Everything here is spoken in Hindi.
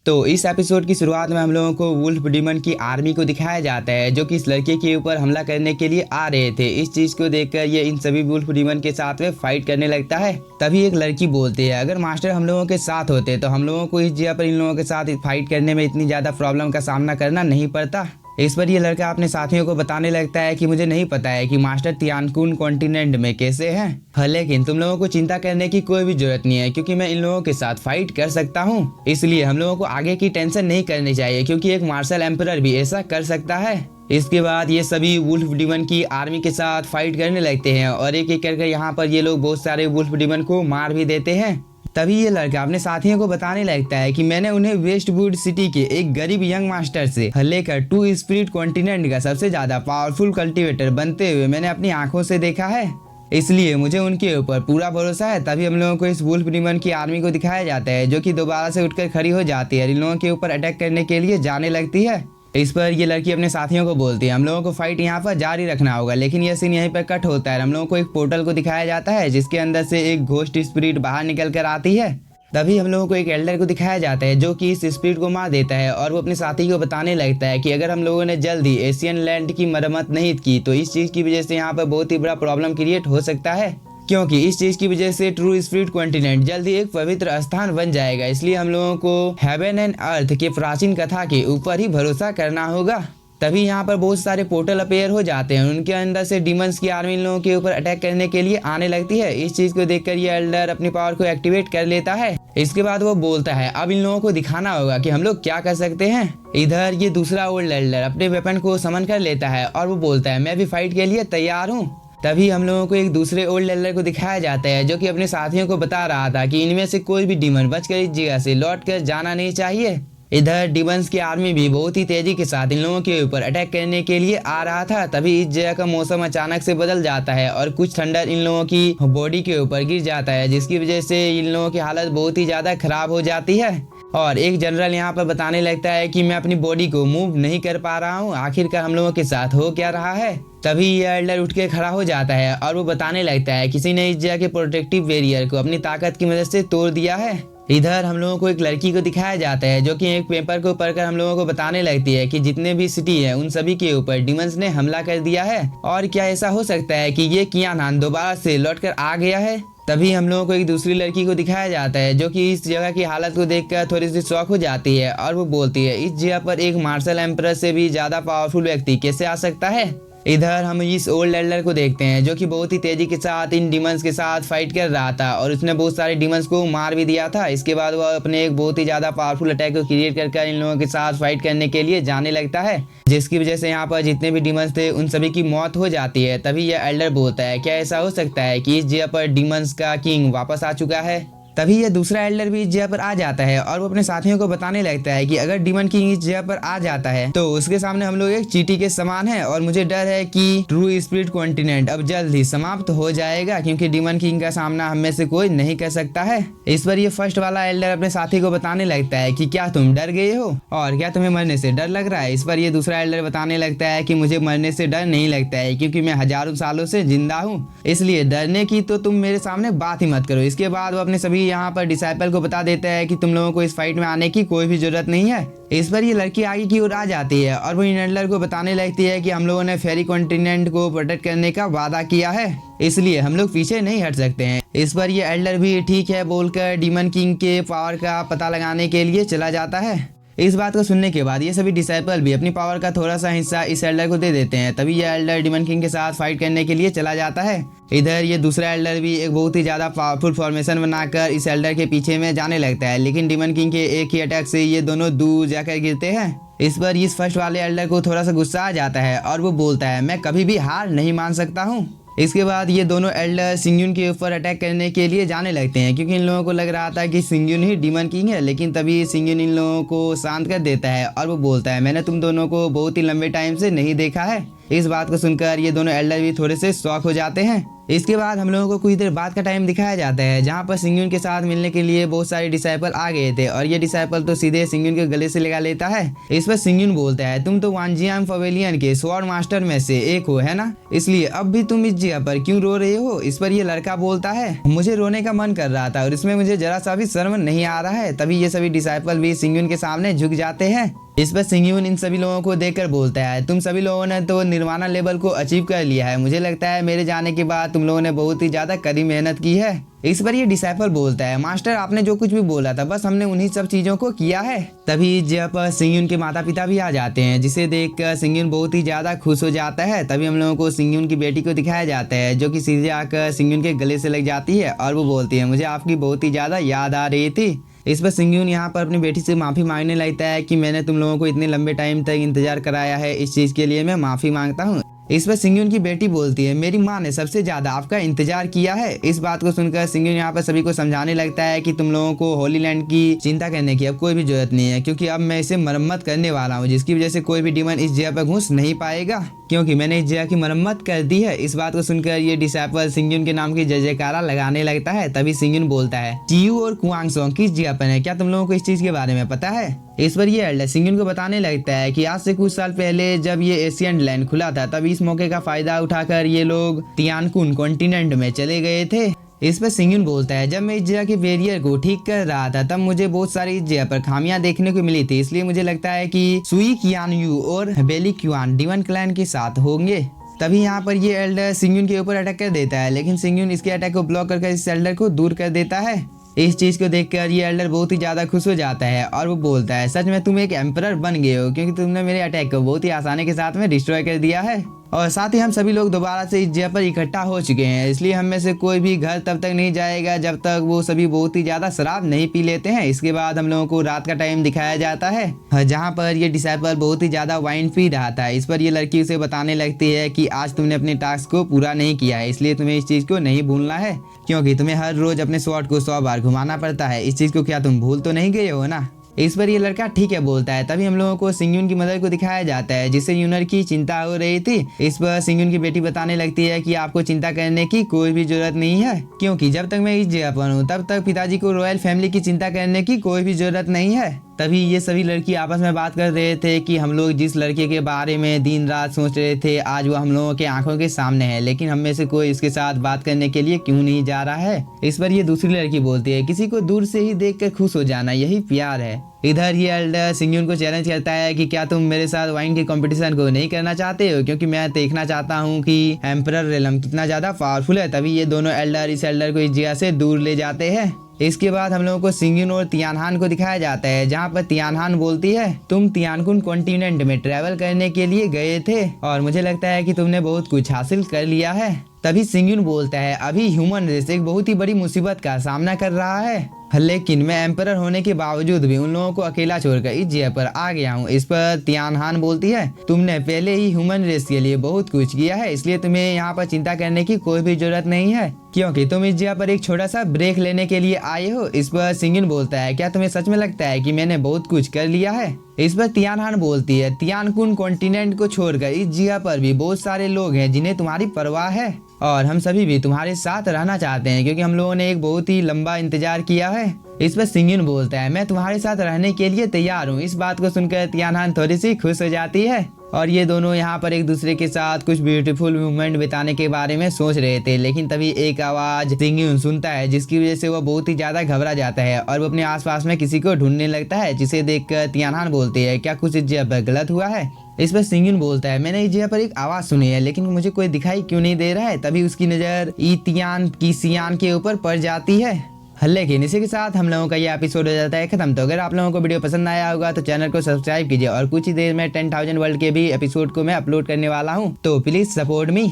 तो इस एपिसोड की शुरुआत में हम लोगों को वुल्फ डीमन की आर्मी को दिखाया जाता है जो कि इस लड़के के ऊपर हमला करने के लिए आ रहे थे। इस चीज को देखकर ये इन सभी वुल्फ डीमन के साथ में फाइट करने लगता है। तभी एक लड़की बोलती है, अगर मास्टर हम लोगों के साथ होते तो हम लोगों को इस जगह पर इन लोगों के साथ फाइट करने में इतनी ज्यादा प्रॉब्लम का सामना करना नहीं पड़ता। इस पर ये लड़का अपने साथियों को बताने लगता है कि मुझे नहीं पता है कि मास्टर तियानकुन कॉन्टिनेंट में कैसे हैं। हाँ, लेकिन तुम लोगों को चिंता करने की कोई भी जरूरत नहीं है क्योंकि मैं इन लोगों के साथ फाइट कर सकता हूँ। इसलिए हम लोगों को आगे की टेंशन नहीं करनी चाहिए क्योंकि एक मार्शल एम्परर भी ऐसा कर सकता है। इसके बाद ये सभी वुल्फ डीमन की आर्मी के साथ फाइट करने लगते हैं और एक एक करके यहाँ पर ये लोग बहुत सारे वुल्फ डीमन को मार भी देते हैं। तभी ये लड़का अपने साथियों को बताने लगता है कि मैंने उन्हें वेस्टवुड सिटी के एक गरीब यंग मास्टर से लेकर टू स्पिरिट कॉन्टिनेंट का सबसे ज्यादा पावरफुल कल्टीवेटर बनते हुए मैंने अपनी आंखों से देखा है, इसलिए मुझे उनके ऊपर पूरा भरोसा है। तभी हम लोगों को इस वुल्फ डीमन की आर्मी को दिखाया जाता है जो कि दोबारा से उठकर खड़ी हो जाती है, इन लोगों के ऊपर अटैक करने के लिए जाने लगती है। इस पर ये लड़की अपने साथियों को बोलती है, हम लोगों को फाइट यहाँ पर जारी रखना होगा। लेकिन यह सीन यहीं पर कट होता है। हम लोगों को एक पोर्टल को दिखाया जाता है जिसके अंदर से एक घोस्ट स्पिरिट बाहर निकल कर आती है। तभी हम लोगों को एक एल्डर को दिखाया जाता है जो कि इस स्पिरिट को मार देता है और वो अपने साथी को बताने लगता है कि अगर हम लोगों ने जल्द ही एशियन लैंड की मरम्मत नहीं की तो इस चीज की वजह से यहाँ पर बहुत ही बड़ा प्रॉब्लम क्रिएट हो सकता है, क्योंकि इस चीज की वजह से ट्रू स्पिरिट कॉन्टिनेंट जल्द ही एक पवित्र स्थान बन जाएगा। इसलिए हम लोगों को हेवन एंड अर्थ के प्राचीन कथा के ऊपर ही भरोसा करना होगा। तभी यहाँ पर बहुत सारे पोर्टल अपेयर हो जाते हैं, उनके अंदर से डीमंस की आर्मी इन लोगों के ऊपर अटैक करने के लिए आने लगती है। इस चीज को देखकर ये एल्डर अपनी पावर को एक्टिवेट कर लेता है। इसके बाद वो बोलता है, अब इन लोगों को दिखाना होगा कि हम लोग क्या कर सकते हैं। इधर ये दूसरा ओल्ड एल्डर अपने वेपन को समन कर लेता है और वो बोलता है, मैं भी फाइट के लिए तैयार हूँ। तभी हम लोगों को एक दूसरे ओल्ड एल्डर को दिखाया जाता है जो कि अपने साथियों को बता रहा था कि इनमें से कोई भी डीमन बचकर इस जगह से लौट कर जाना नहीं चाहिए। इधर डीमंस की आर्मी भी बहुत ही तेजी के साथ इन लोगों के ऊपर अटैक करने के लिए आ रहा था। तभी इस जगह का मौसम अचानक से बदल जाता है और कुछ ठंडर इन लोगों की बॉडी के ऊपर गिर जाता है, जिसकी वजह से इन लोगों की हालत बहुत ही ज्यादा खराब हो जाती है। और एक जनरल यहाँ पर बताने लगता है कि मैं अपनी बॉडी को मूव नहीं कर पा रहा हूँ, आखिरकार हम लोगों के साथ हो क्या रहा है। तभी ये एल्डर उठ के खड़ा हो जाता है और वो बताने लगता है, किसी ने इस जगह के प्रोटेक्टिव बैरियर को अपनी ताकत की मदद से तोड़ दिया है। इधर हम लोगों को एक लड़की को दिखाया जाता है जो कि एक पेपर को पढ़कर हम लोगों को बताने लगती है कि जितने भी सिटी है उन सभी के ऊपर डीमंस ने हमला कर दिया है और क्या ऐसा हो सकता है कि ये कियानान दोबारा से लौटकर आ गया है। तभी हम लोगों को एक दूसरी लड़की को दिखाया जाता है जो कि इस जगह की हालत को देखकर थोड़ी सी शॉक हो जाती है और वो बोलती है, इस जगह पर एक मार्शल एम्परर से भी ज्यादा पावरफुल व्यक्ति कैसे आ सकता है। इधर हम इस ओल्ड एल्डर को देखते हैं जो कि बहुत ही तेजी के साथ इन डीमंस के साथ फाइट कर रहा था और उसने बहुत सारे डीमंस को मार भी दिया था। इसके बाद वह अपने एक बहुत ही ज्यादा पावरफुल अटैक को क्रिएट कर इन लोगों के साथ फाइट करने के लिए जाने लगता है, जिसकी वजह से यहाँ पर जितने भी डीमंस थे उन सभी की मौत हो जाती है। तभी यह एल्डर बोलता है, क्या ऐसा हो सकता है कि इस जगह पर डीमंस का किंग वापस आ चुका है। तभी यह दूसरा एल्डर भी इस जगह पर आ जाता है और वो अपने साथियों को बताने लगता है कि अगर डीमन किंग इस जगह पर आ जाता है तो उसके सामने हम लोग एक चींटी के समान है और मुझे डर है कि ट्रू स्पिरिट कॉन्टिनेंट अब जल्द ही समाप्त हो जाएगा क्योंकि डीमन किंग का सामना हम में से कोई नहीं कर सकता है। इस पर ये फर्स्ट वाला एल्डर अपने साथी को बताने लगता है कि क्या तुम डर गए हो और क्या तुम्हें मरने से डर लग रहा है। इस पर ये दूसरा एल्डर बताने लगता है कि मुझे मरने से डर नहीं लगता है क्योंकि मैं हजारों सालों से जिंदा हूँ, इसलिए डरने की तो तुम मेरे सामने बात ही मत करो। इसके बाद वो अपने सभी यहाँ पर डिसाइपल को बता देता है कि तुम लोगों को इस फाइट में आने की कोई भी जरूरत नहीं है। इस पर ये लड़की आगे की ओर आ जाती है और वो इन एल्डर को बताने लगती है कि हम लोगों ने फेरी कॉन्टिनेंट को प्रोटेक्ट करने का वादा किया है, इसलिए हम लोग पीछे नहीं हट सकते हैं। इस पर ये एल्डर भी ठीक है बोलकर डीमन किंग के पावर का पता लगाने के लिए चला जाता है। इस बात को सुनने के बाद ये सभी डिसाइपल भी अपनी पावर का थोड़ा सा हिस्सा इस एल्डर को दे देते हैं। तभी ये एल्डर डीमन किंग के साथ फाइट करने के लिए चला जाता है। इधर ये दूसरा एल्डर भी एक बहुत ही ज्यादा पावरफुल फॉर्मेशन बनाकर इस एल्डर के पीछे में जाने लगता है, लेकिन डीमन किंग के एक ही अटैक से ये दोनों दूर जाकर गिरते हैं। इस पर इस फर्स्ट वाले एल्डर को थोड़ा सा गुस्सा आ जाता है और वो बोलता है, मैं कभी भी हार नहीं मान सकता हूँ। इसके बाद ये दोनों एल्डर सिंगयुन के ऊपर अटैक करने के लिए जाने लगते हैं क्योंकि इन लोगों को लग रहा था कि सिंगयुन ही डीमन किंग है, लेकिन तभी सिंगयुन इन लोगों को शांत कर देता है और वो बोलता है, मैंने तुम दोनों को बहुत ही लंबे टाइम से नहीं देखा है। इस बात को सुनकर ये दोनों एल्डर भी थोड़े से शॉक हो जाते हैं। इसके बाद हम लोगों को कुछ देर बाद का टाइम दिखाया जाता है जहाँ पर सिंगयुन के साथ मिलने के लिए बहुत सारे डिसाइपल आ गए थे और ये डिसाइपल तो सीधे सिंगयुन के गले से लगा लेता है। इस पर सिंगयुन बोलता है तुम तो वानजियांग पवेलियन के स्वॉर्ड मास्टर में से एक हो, है ना, इसलिए अब भी तुम इस जगह पर क्यों रो रहे हो। इस पर ये लड़का बोलता है मुझे रोने का मन कर रहा था और इसमें मुझे जरा सा भी शर्म नहीं आ रहा है। तभी ये सभी डिसाइपल भी सिंगयुन के सामने झुक जाते हैं। इस पर सिंगयुन इन सभी लोगों को देखकर बोलता है तुम सभी लोगों ने तो निर्वाणा लेवल को अचीव कर लिया है। मुझे लगता है मेरे जाने के बाद तुम लोगों ने बहुत ही ज्यादा कड़ी मेहनत की है। इस पर ये डिसाइपल बोलता है मास्टर आपने जो कुछ भी बोला था बस हमने उन्हीं सब चीजों को किया है। तभी जब सिंगयुन के माता पिता भी आ जाते हैं जिसे देखकर सिंगयुन बहुत ही ज्यादा खुश हो जाता है। तभी हम लोगों को सिंगयुन की बेटी को दिखाया जाता है जो कि सीधे आकर सिंगयुन के गले से लग जाती है और वो बोलती है मुझे आपकी बहुत ही ज्यादा याद आ रही थी। इस पर सिंगयुन यहाँ पर अपनी बेटी से माफी मांगने लगता है कि मैंने तुम लोगों को इतने लंबे टाइम तक इंतजार कराया है, इस चीज के लिए मैं माफी मांगता हूँ। इस पर सिंगयुन की बेटी बोलती है मेरी माँ ने सबसे ज्यादा आपका इंतजार किया है। इस बात को सुनकर सिंगयुन यहाँ पर सभी को समझाने लगता है कि तुम लोगों को होली लैंड की चिंता करने की अब कोई भी जरूरत नहीं है क्योंकि अब मैं इसे मरम्मत करने वाला हूँ जिसकी वजह से कोई भी डीमन इस जगह पर घुस नहीं पाएगा क्योंकि मैंने इस जगह की मरम्मत कर दी है। इस बात को सुनकर ये डिसाइपल सिंगयुन के नाम की जय जयकारा लगाने लगता है। तभी सिंगयुन बोलता है चियू और कुआंगसोंग किस जगह पर है, क्या तुम लोगों को इस चीज के बारे में पता है। इस पर ये एल्डर सिंगयुन को बताने लगता है कि आज से कुछ साल पहले जब ये एशियन लैंड खुला था तब इस मौके का फायदा उठाकर ये लोग तियानकुन कॉन्टिनेंट में चले गए थे। इस पर सिंगयुन बोलता है जब मैं इस जगह के बैरियर को ठीक कर रहा था तब मुझे बहुत सारी इस जगह पर खामियां देखने को मिली थी, इसलिए मुझे लगता है कि सुई कियानयू और बेली क्युआन डीमन क्लैन के साथ होंगे। तभी यहाँ पर ये एल्डर सिंगयुन के ऊपर अटैक कर देता है लेकिन सिंगयुन इसके अटैक को ब्लॉक करके इस एल्डर को दूर कर देता है। इस चीज को देखकर ये एल्डर बहुत ही ज्यादा खुश हो जाता है और वो बोलता है सच में तुम एक एम्परर बन गए हो क्योंकि तुमने मेरे अटैक को बहुत ही आसानी के साथ में डिस्ट्रॉय कर दिया है। और साथ ही हम सभी लोग दोबारा से इस जगह पर इकट्ठा हो चुके हैं, इसलिए हम में से कोई भी घर तब तक नहीं जाएगा जब तक वो सभी बहुत ही ज्यादा शराब नहीं पी लेते हैं। इसके बाद हम लोगों को रात का टाइम दिखाया जाता है जहाँ पर ये डिसाइपल बहुत ही ज्यादा वाइन पी रहा था। इस पर ये लड़की उसे बताने लगती है कि आज तुमने अपने टास्क को पूरा नहीं किया है, इसलिए तुम्हें इस चीज को नहीं भूलना है क्योंकि तुम्हें हर रोज अपने स्वॉर्ड को 100 बार घुमाना पड़ता है। इस चीज को क्या तुम भूल तो नहीं गए हो ना। इस पर ये लड़का ठीक है बोलता है। तभी हम लोगों को सिंगयुन की मदर को दिखाया जाता है जिससे यूनर की चिंता हो रही थी। इस पर सिंगयुन की बेटी बताने लगती है कि आपको चिंता करने की कोई भी जरूरत नहीं है क्योंकि जब तक मैं इस जगह पर हूँ तब तक पिताजी को रॉयल फैमिली की चिंता करने की कोई भी जरूरत नहीं है। तभी ये सभी लड़की आपस में बात कर रहे थे कि हम लोग जिस लड़के के बारे में दिन रात सोच रहे थे आज वो हम लोगों के आंखों के सामने है, लेकिन हम में से कोई इसके साथ बात करने के लिए क्यों नहीं जा रहा है। इस पर ये दूसरी लड़की बोलती है किसी को दूर से ही देख कर खुश हो जाना यही प्यार है। इधर ये एल्डर सिंगयुन को चैलेंज करता है कि क्या तुम मेरे साथ वाइन के कंपटीशन को नहीं करना चाहते हो क्योंकि मैं देखना चाहता हूँ कि एम्परर रेलम कितना ज्यादा पावरफुल है। तभी ये दोनों एल्डर इस एल्डर को इस जगह से दूर ले जाते हैं। इसके बाद हम लोगों को सिंगयुन और तियानहान को दिखाया जाता है जहाँ पर तियानहान बोलती है तुम तियानकुन कॉन्टिनेंट में ट्रैवल करने के लिए गए थे और मुझे लगता है कि तुमने बहुत कुछ हासिल कर लिया है। तभी सिंगयुन बोलता है अभी ह्यूमन रेस एक बहुत ही बड़ी मुसीबत का सामना कर रहा है लेकिन मैं एम्परर होने के बावजूद भी उन लोगों को अकेला छोड़कर इस जगह पर आ गया हूँ। इस पर तियानहान बोलती है तुमने पहले ही ह्यूमन रेस के लिए बहुत कुछ किया है, इसलिए तुम्हें यहाँ पर चिंता करने की कोई भी जरूरत नहीं है क्योंकि तुम इस जगह पर एक छोटा सा ब्रेक लेने के लिए आए हो। इस पर सिंगयुन बोलता है क्या तुम्हें सच में लगता है कि मैंने बहुत कुछ कर लिया है। इस पर तियानहान बोलती है तियानकुन कॉन्टिनेंट को छोड़कर इस जगह पर भी बहुत सारे लोग हैं जिन्हें तुम्हारी परवाह है और हम सभी भी तुम्हारे साथ रहना चाहते हैं क्योंकि हम लोगों ने एक बहुत ही लंबा इंतजार किया है। इस पर सिंगयुन बोलता है मैं तुम्हारे साथ रहने के लिए तैयार हूँ। इस बात को सुनकर तियानहान थोड़ी सी खुश हो जाती है और ये दोनों यहाँ पर एक दूसरे के साथ कुछ ब्यूटीफुल मोमेंट बिताने के बारे में सोच रहे थे, लेकिन तभी एक आवाज सिंगयुन सुनता है जिसकी वजह से वो बहुत ही ज्यादा घबरा जाता है और वो अपने आसपास में किसी को ढूंढने लगता है जिसे देखकर तियानहान बोलती है क्या कुछ इस जगह पर गलत हुआ है। इस पर सिंगयुन बोलता है मैंने इस जगह पर एक आवाज सुनी है लेकिन मुझे कोई दिखाई क्यों नहीं दे रहा है। तभी उसकी नजर ईतियान की सियान के ऊपर पड़ जाती है। लेकिन इसी के साथ हम लोगों का ये एपिसोड हो जाता है खत्म। तो अगर आप लोगों को वीडियो पसंद आया होगा तो चैनल को सब्सक्राइब कीजिए और कुछ ही देर में 10,000 वर्ल्ड के भी एपिसोड को मैं अपलोड करने वाला हूँ, तो प्लीज सपोर्ट मी।